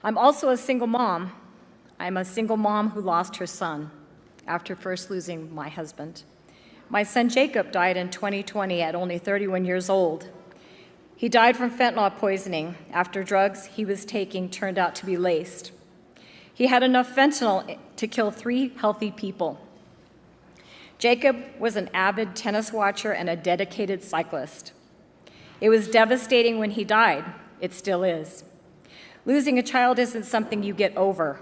I'm also a single mom. I'm a single mom who lost her son after first losing my husband. My son Jacob died in 2020 at only 31 years old. He died from fentanyl poisoning after drugs he was taking turned out to be laced. He had enough fentanyl to kill 3 healthy people. Jacob was an avid tennis watcher and a dedicated cyclist. It was devastating when he died. It still is. Losing a child isn't something you get over.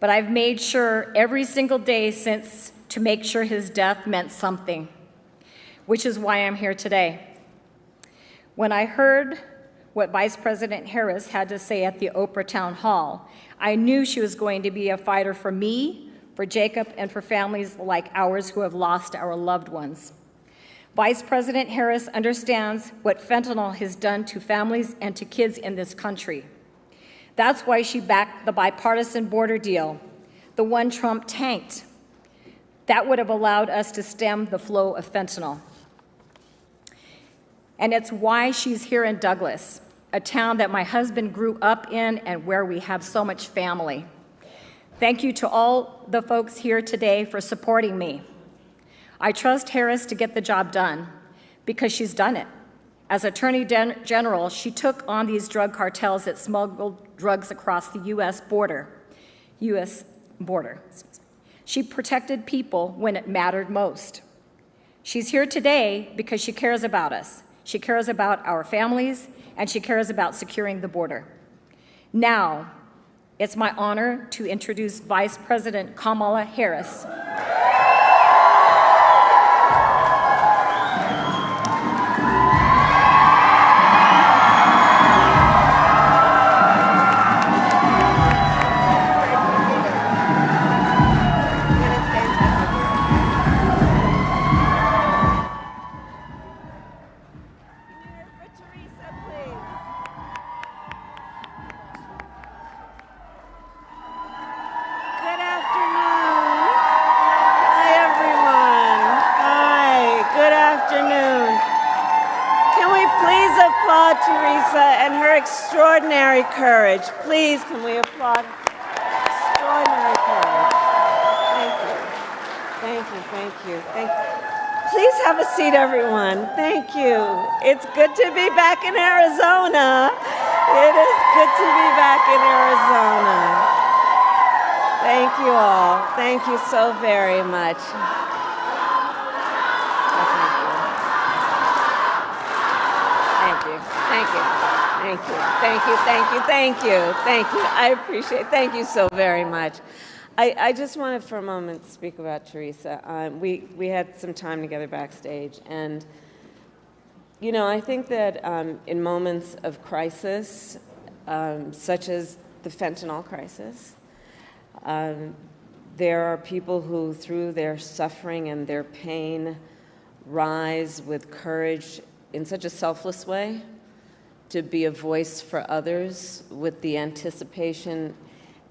But I've made sure every single day since to make sure his death meant something, which is why I'm here today. When I heard what Vice President Harris had to say at the Oprah Town Hall, I knew she was going to be a fighter for me, for Jacob, and for families like ours who have lost our loved ones. Vice President Harris understands what fentanyl has done to families and to kids in this country. That's why she backed the bipartisan border deal, the one Trump tanked. That would have allowed us to stem the flow of fentanyl. And it's why she's here in Douglas, a town that my husband grew up in and where we have so much family. Thank you to all the folks here today for supporting me. I trust Harris to get the job done because she's done it. As Attorney General, she took on these drug cartels that smuggled drugs across the U.S. border. She protected people when it mattered most. She's here today because she cares about us. She cares about our families, and she cares about securing the border. Now, it's my honor to introduce Vice President Kamala Harris. Extraordinary courage. Please, can we applaud? Extraordinary courage. Thank you. Thank you, thank you, thank you. Please have a seat, everyone. Thank you. It's good to be back in Arizona. It is good to be back in Arizona. Thank you all. Thank you so very much. Thank you. Thank you. Thank you, thank you, thank you, thank you, thank you. I appreciate it. Thank you so very much. I just wanted for a moment to speak about Teresa. We had some time together backstage, and you know, I think that in moments of crisis, such as the fentanyl crisis, there are people who, through their suffering and their pain, rise with courage in such a selfless way, to be a voice for others with the anticipation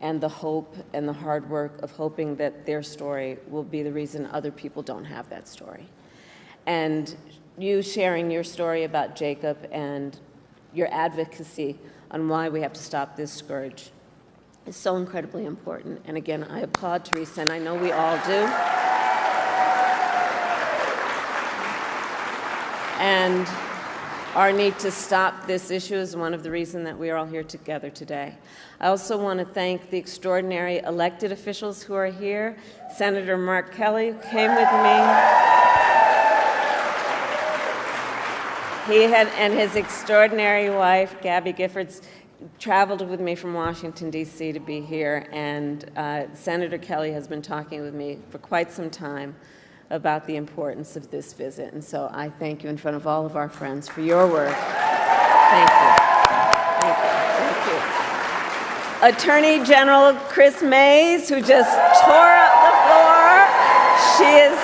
and the hope and the hard work of hoping that their story will be the reason other people don't have that story. And you sharing your story about Jacob and your advocacy on why we have to stop this scourge is so incredibly important. And again, I applaud Teresa, and I know we all do. And our need to stop this issue is one of the reasons that we are all here together today. I also want to thank the extraordinary elected officials who are here. Senator Mark Kelly came with me. He and his extraordinary wife, Gabby Giffords, traveled with me from Washington, D.C. to be here, and Senator Kelly has been talking with me for quite some time about the importance of this visit. And so I thank you in front of all of our friends for your work. Thank you. Thank you. Thank you. Attorney General Chris Mays, who just tore up the floor. She is,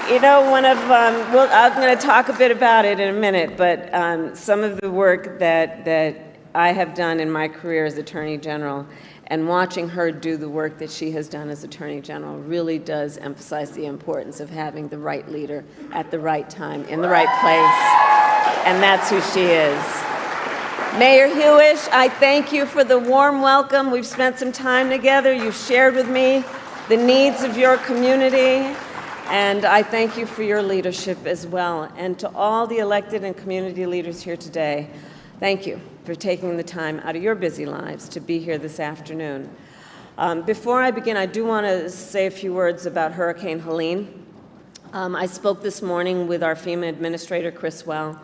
you know, one of, I'm going to talk a bit about it in a minute, but some of the work that I have done in my career as Attorney General, and watching her do the work that she has done as Attorney General really does emphasize the importance of having the right leader at the right time, in the right place, and that's who she is. Mayor Hewish, I thank you for the warm welcome. We've spent some time together. You've shared with me the needs of your community, and I thank you for your leadership as well. And to all the elected and community leaders here today, thank you for taking the time out of your busy lives to be here this afternoon. Before I begin, I do want to say a few words about Hurricane Helene. I spoke this morning with our FEMA Administrator, Chris Well,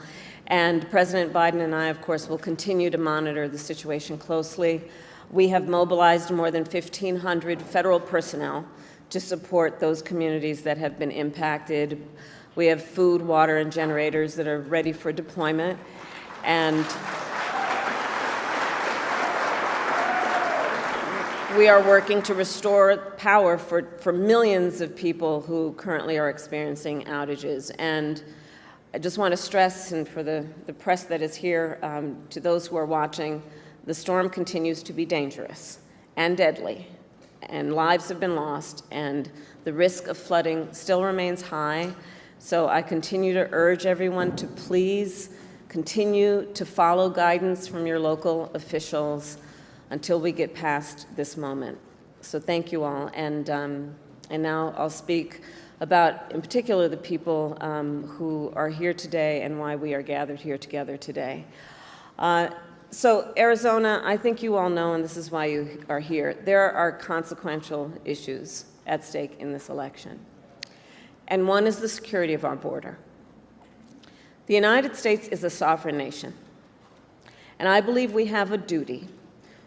and President Biden and I, of course, will continue to monitor the situation closely. We have mobilized more than 1,500 federal personnel to support those communities that have been impacted. We have food, water, and generators that are ready for deployment. And we are working to restore power for millions of people who currently are experiencing outages. And I just want to stress, and for the press that is here, to those who are watching, the storm continues to be dangerous and deadly, and lives have been lost, and the risk of flooding still remains high. So I continue to urge everyone to please continue to follow guidance from your local officials until we get past this moment. So thank you all, and now I'll speak about, in particular, the people who are here today and why we are gathered here together today. So Arizona, I think you all know, and this is why you are here, there are consequential issues at stake in this election. And one is the security of our border. The United States is a sovereign nation, and I believe we have a duty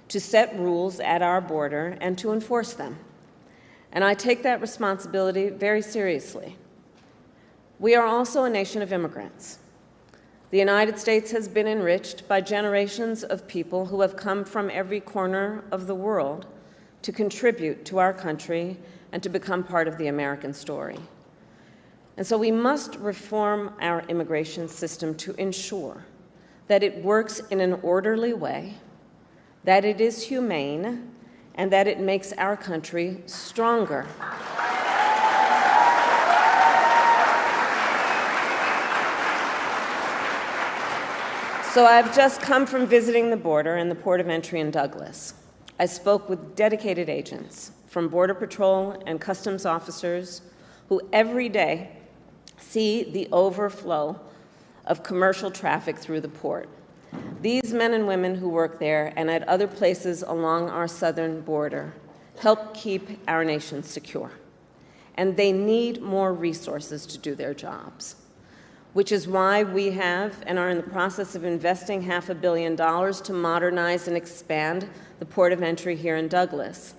to set rules at our border and to enforce them. And I take that responsibility very seriously. We are also a nation of immigrants. The United States has been enriched by generations of people who have come from every corner of the world to contribute to our country and to become part of the American story. And so we must reform our immigration system to ensure that it works in an orderly way, that it is humane, and that it makes our country stronger. So I've just come from visiting the border and the port of entry in Douglas. I spoke with dedicated agents from Border Patrol and Customs officers who every day see the overflow of commercial traffic through the port. These men and women who work there and at other places along our southern border help keep our nation secure. And they need more resources to do their jobs, which is why we have and are in the process of investing $500 million to modernize and expand the port of entry here in Douglas.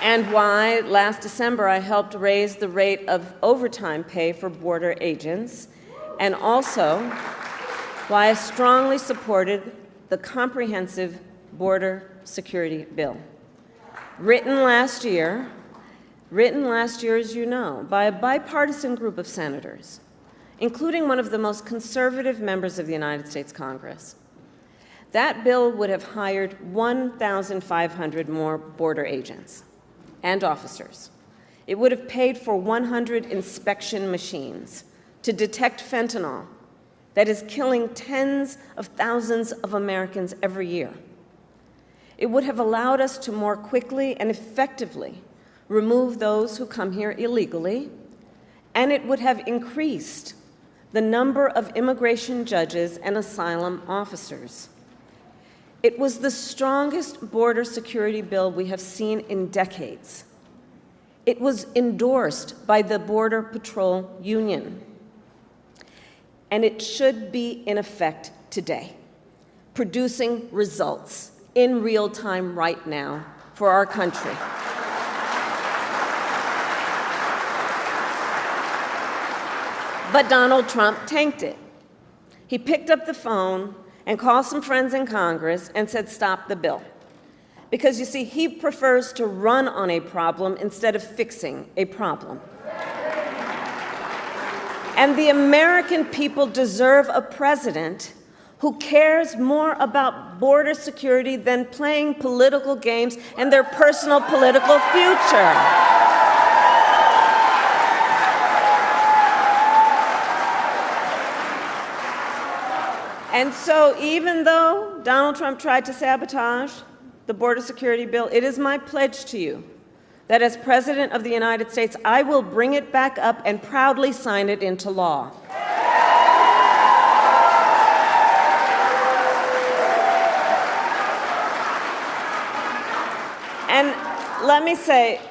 And why last December I helped raise the rate of overtime pay for border agents, and also why I strongly supported the comprehensive border security bill. Written last year, as you know, by a bipartisan group of senators, including one of the most conservative members of the United States Congress. That bill would have hired 1,500 more border agents and officers. It would have paid for 100 inspection machines to detect fentanyl that is killing tens of thousands of Americans every year. It would have allowed us to more quickly and effectively remove those who come here illegally, and it would have increased the number of immigration judges and asylum officers. It was the strongest border security bill we have seen in decades. It was endorsed by the Border Patrol Union. And it should be in effect today, producing results in real time right now for our country. But Donald Trump tanked it. He picked up the phone and called some friends in Congress and said, stop the bill. Because you see, he prefers to run on a problem instead of fixing a problem. And the American people deserve a president who cares more about border security than playing political games and their personal political future. And so even though Donald Trump tried to sabotage the border security bill, it is my pledge to you that as President of the United States, I will bring it back up and proudly sign it into law. And let me say,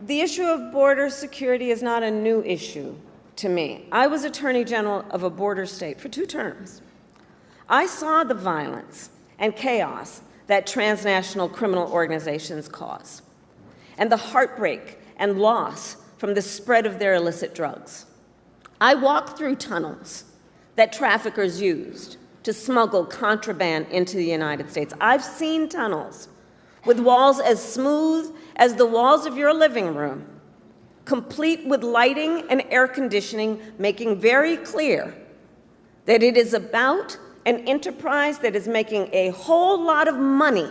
the issue of border security is not a new issue to me. I was Attorney General of a border state for 2 terms. I saw the violence and chaos that transnational criminal organizations cause, and the heartbreak and loss from the spread of their illicit drugs. I walked through tunnels that traffickers used to smuggle contraband into the United States. I've seen tunnels with walls as smooth as the walls of your living room, complete with lighting and air conditioning, making very clear that it is about an enterprise that is making a whole lot of money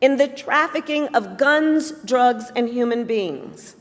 in the trafficking of guns, drugs, and human beings.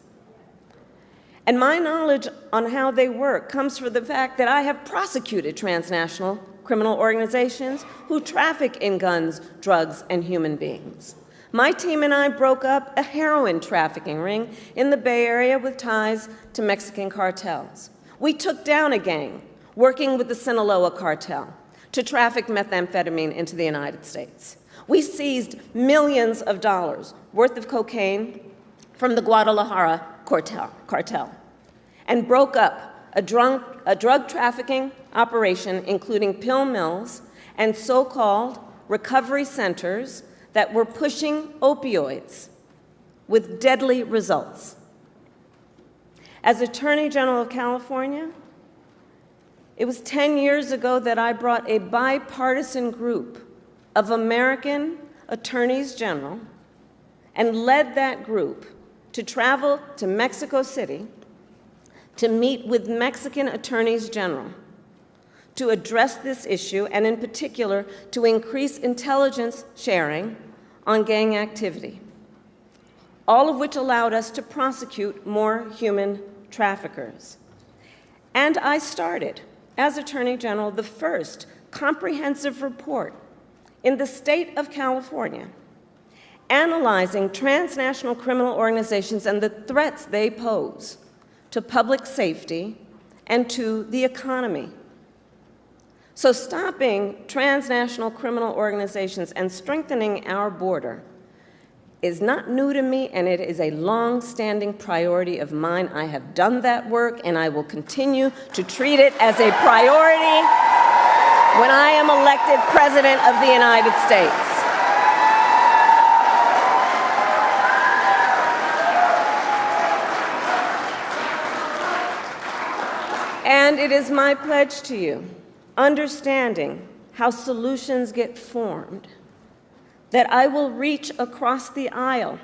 And my knowledge on how they work comes from the fact that I have prosecuted transnational criminal organizations who traffic in guns, drugs, and human beings. My team and I broke up a heroin trafficking ring in the Bay Area with ties to Mexican cartels. We took down a gang working with the Sinaloa cartel to traffic methamphetamine into the United States. We seized millions of dollars worth of cocaine from the Guadalajara cartel and broke up a drug trafficking operation including pill mills and so-called recovery centers that were pushing opioids with deadly results. As Attorney General of California, it was 10 years ago that I brought a bipartisan group of American attorneys general and led that group to travel to Mexico City to meet with Mexican attorneys general to address this issue, and in particular, to increase intelligence sharing on gang activity, all of which allowed us to prosecute more human traffickers. And I started, as Attorney General, the first comprehensive report in the state of California analyzing transnational criminal organizations and the threats they pose to public safety and to the economy. So stopping transnational criminal organizations and strengthening our border is not new to me, and it is a long-standing priority of mine. I have done that work, and I will continue to treat it as a priority when I am elected President of the United States. And it is my pledge to you, understanding how solutions get formed, that I will reach across the aisle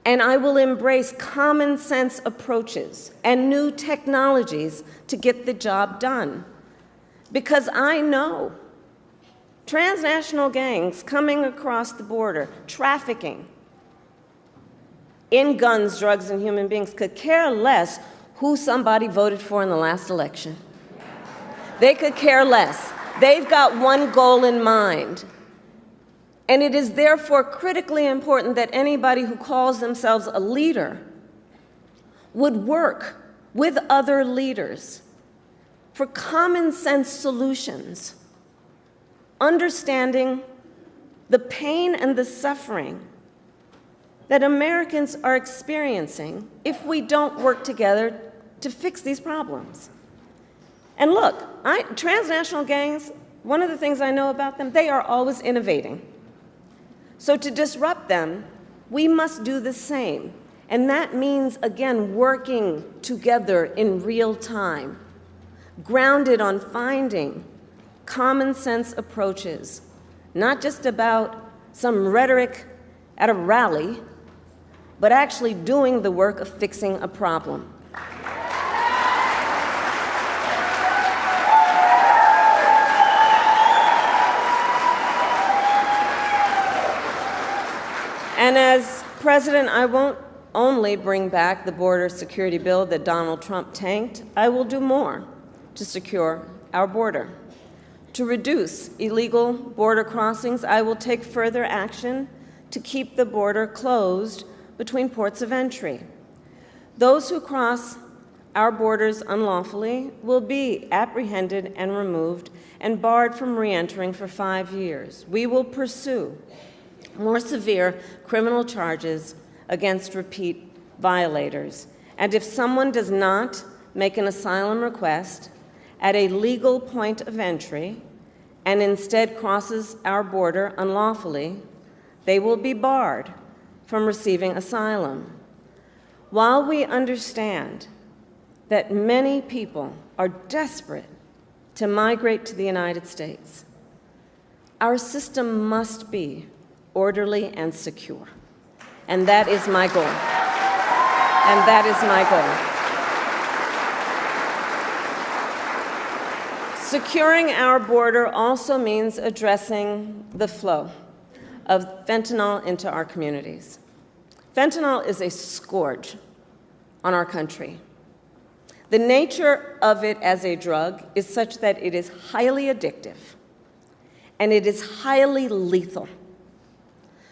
and I will embrace common sense approaches and new technologies to get the job done. Because I know transnational gangs coming across the border, trafficking in guns, drugs, and human beings could care less who somebody voted for in the last election. They could care less. They've got one goal in mind. And it is therefore critically important that anybody who calls themselves a leader would work with other leaders for common sense solutions, understanding the pain and the suffering that Americans are experiencing if we don't work together to fix these problems. And look, transnational gangs, one of the things I know about them, they are always innovating. So to disrupt them, we must do the same. And that means, again, working together in real time, grounded on finding common sense approaches, not just about some rhetoric at a rally, but actually doing the work of fixing a problem. And as president, I won't only bring back the border security bill that Donald Trump tanked, I will do more to secure our border. To reduce illegal border crossings, I will take further action to keep the border closed between ports of entry. Those who cross our borders unlawfully will be apprehended and removed and barred from re-entering for 5 years. We will pursue more severe criminal charges against repeat violators. And if someone does not make an asylum request at a legal point of entry and instead crosses our border unlawfully, they will be barred from receiving asylum. While we understand that many people are desperate to migrate to the United States, our system must be orderly and secure. And that is my goal. And that is my goal. Securing our border also means addressing the flow of fentanyl into our communities. Fentanyl is a scourge on our country. The nature of it as a drug is such that it is highly addictive and it is highly lethal.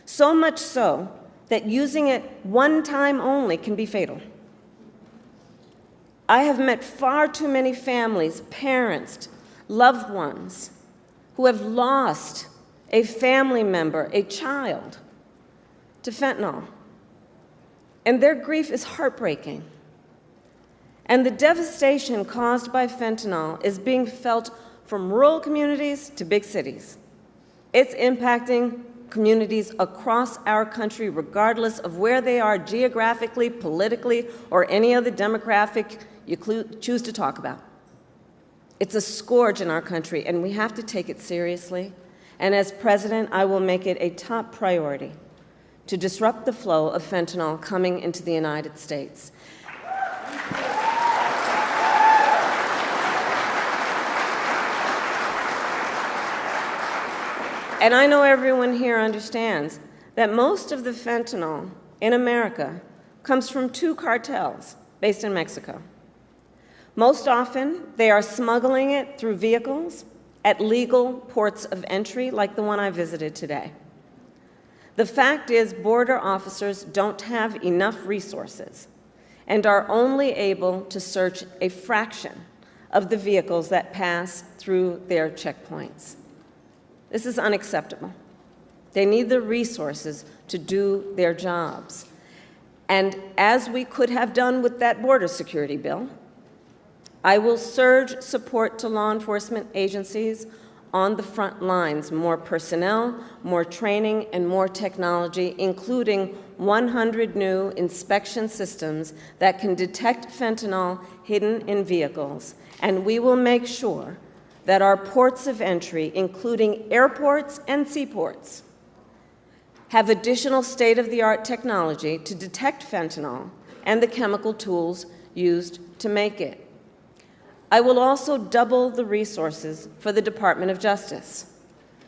So much so that using it one time only can be fatal. I have met far too many families, parents, loved ones who have lost a family member, a child, to fentanyl. And their grief is heartbreaking. And the devastation caused by fentanyl is being felt from rural communities to big cities. It's impacting communities across our country, regardless of where they are geographically, politically, or any other demographic you choose to talk about. It's a scourge in our country, and we have to take it seriously. And as president, I will make it a top priority to disrupt the flow of fentanyl coming into the United States. And I know everyone here understands that most of the fentanyl in America comes from 2 cartels based in Mexico. Most often, they are smuggling it through vehicles at legal ports of entry, like the one I visited today. The fact is, border officers don't have enough resources and are only able to search a fraction of the vehicles that pass through their checkpoints. This is unacceptable. They need the resources to do their jobs. And as we could have done with that border security bill, I will surge support to law enforcement agencies on the front lines, more personnel, more training, and more technology, including 100 new inspection systems that can detect fentanyl hidden in vehicles. And we will make sure that our ports of entry, including airports and seaports, have additional state-of-the-art technology to detect fentanyl and the chemical tools used to make it. I will also double the resources for the Department of Justice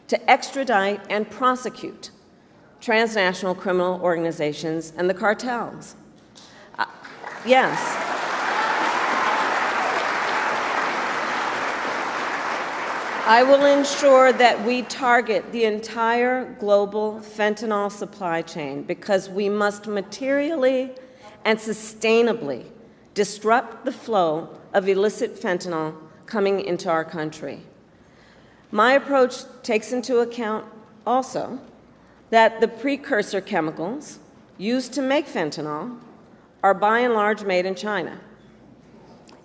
to extradite and prosecute transnational criminal organizations and the cartels. Yes. I will ensure that we target the entire global fentanyl supply chain because we must materially and sustainably disrupt the flow of illicit fentanyl coming into our country. My approach takes into account also that the precursor chemicals used to make fentanyl are by and large made in China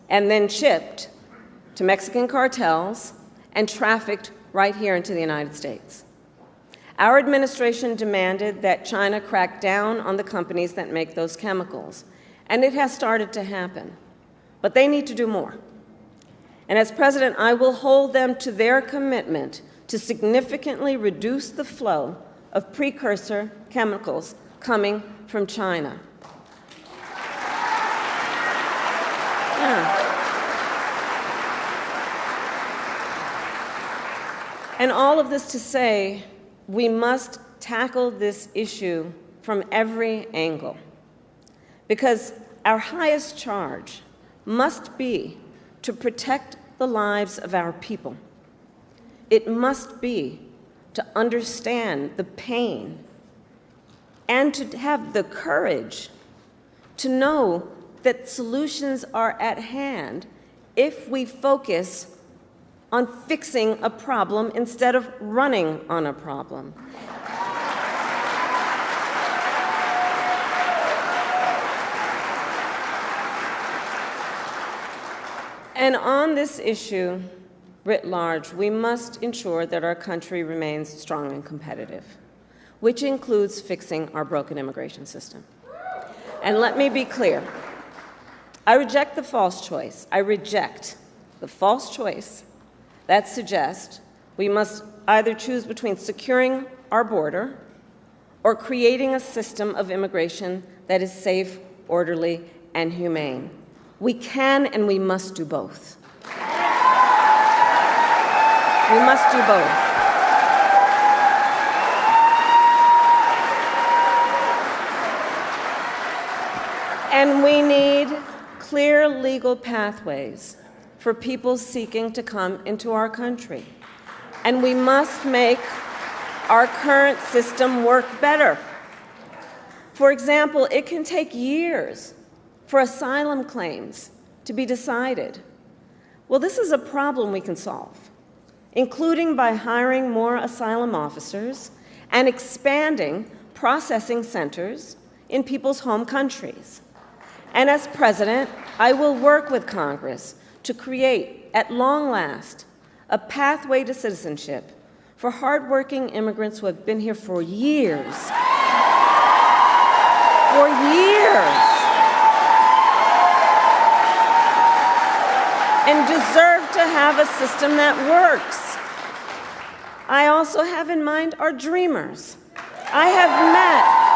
and then shipped to Mexican cartels and trafficked right here into the United States. Our administration demanded that China crack down on the companies that make those chemicals, and it has started to happen. But they need to do more. And as president, I will hold them to their commitment to significantly reduce the flow of precursor chemicals coming from China. And all of this to say, we must tackle this issue from every angle, because our highest charge must be to protect the lives of our people. it must be to understand the pain and to have the courage to know that solutions are at hand if we focus on fixing a problem instead of running on a problem. And on this issue, writ large, we must ensure that our country remains strong and competitive, which includes fixing our broken immigration system. And let me be clear, I reject the false choice. I reject the false choice that suggests we must either choose between securing our border or creating a system of immigration that is safe, orderly, and humane. We can and we must do both. We must do both. And we need clear legal pathways for people seeking to come into our country. And we must make our current system work better. For example, it can take years for asylum claims to be decided. Well, this is a problem we can solve, including by hiring more asylum officers and expanding processing centers in people's home countries. And as president, I will work with Congress to create, at long last, a pathway to citizenship for hardworking immigrants who have been here for years. For years. And deserve to have a system that works. I also have in mind our dreamers. I have met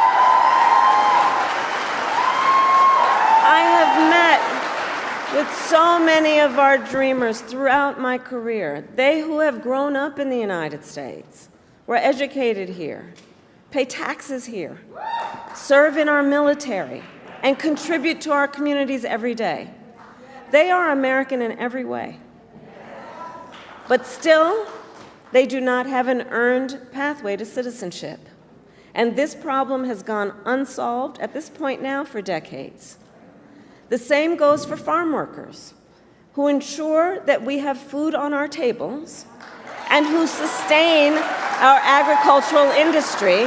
with so many of our dreamers throughout my career. They who have grown up in the United States, were educated here, pay taxes here, serve in our military, and contribute to our communities every day. They are American in every way. But still, they do not have an earned pathway to citizenship. And this problem has gone unsolved at this point now for decades. The same goes for farm workers, who ensure that we have food on our tables and who sustain our agricultural industry.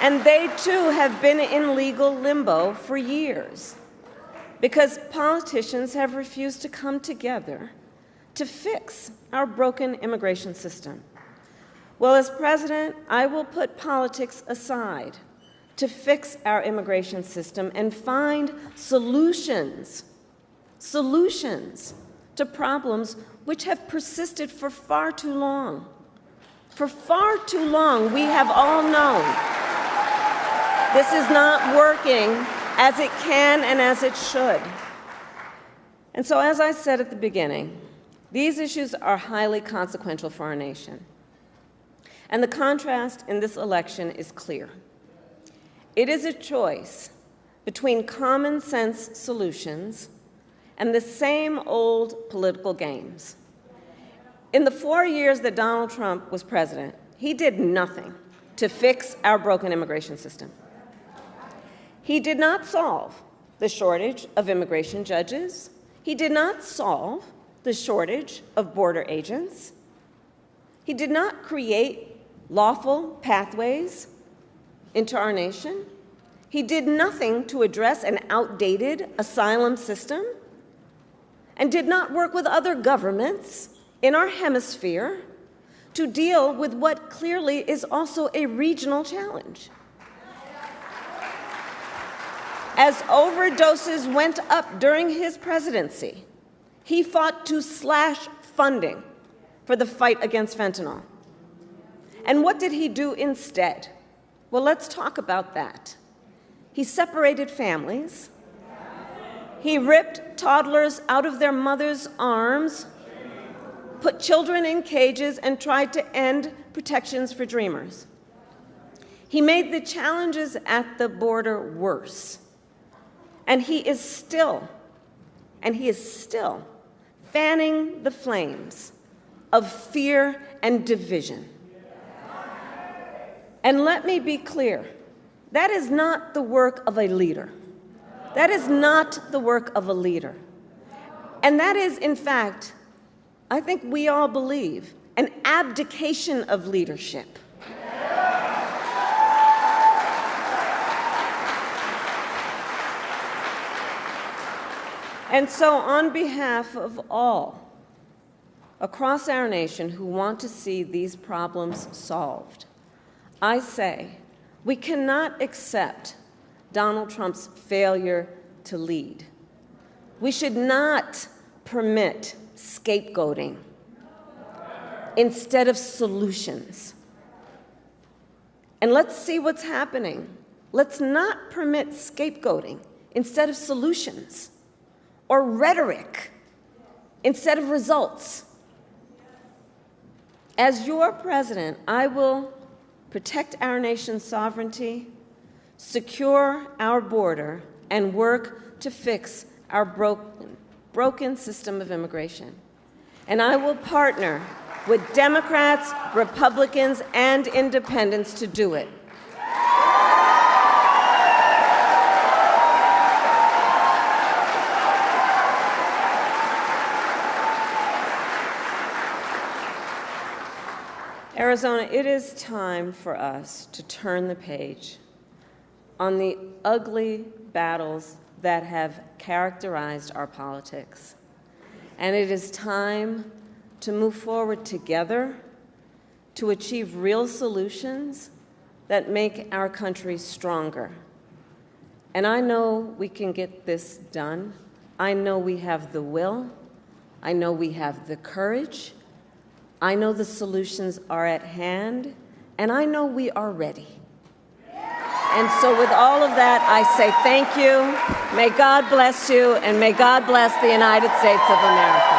And they too have been in legal limbo for years, because politicians have refused to come together to fix our broken immigration system. Well, as president, I will put politics aside to fix our immigration system and find solutions to problems which have persisted for far too long. For far too long, we have all known this is not working as it can and as it should. And so, as I said at the beginning, these issues are highly consequential for our nation. And the contrast in this election is clear. It is a choice between common sense solutions and the same old political games. In the 4 years that Donald Trump was president, he did nothing to fix our broken immigration system. He did not solve the shortage of immigration judges. He did not solve the shortage of border agents. He did not create lawful pathways into our nation. He did nothing to address an outdated asylum system and did not work with other governments in our hemisphere to deal with what clearly is also a regional challenge. As overdoses went up during his presidency, he fought to slash funding for the fight against fentanyl. And what did he do instead? Well, let's talk about that. He separated families. He ripped toddlers out of their mother's arms, put children in cages, and tried to end protections for dreamers. He made the challenges at the border worse. And he is still fanning the flames of fear and division. And let me be clear, that is not the work of a leader. That is not the work of a leader. And that is, in fact, I think we all believe, an abdication of leadership. And so, on behalf of all across our nation who want to see these problems solved, I say we cannot accept Donald Trump's failure to lead. We should not permit scapegoating instead of solutions. And let's see what's happening. Let's not permit scapegoating instead of solutions, or rhetoric instead of results. As your president, I will protect our nation's sovereignty, secure our border, and work to fix our broken system of immigration. And I will partner with Democrats, Republicans, and independents to do it. Arizona, it is time for us to turn the page on the ugly battles that have characterized our politics. And it is time to move forward together to achieve real solutions that make our country stronger. And I know we can get this done. I know we have the will. I know we have the courage. I know the solutions are at hand, and I know we are ready. And so with all of that, I say thank you. May God bless you, and may God bless the United States of America.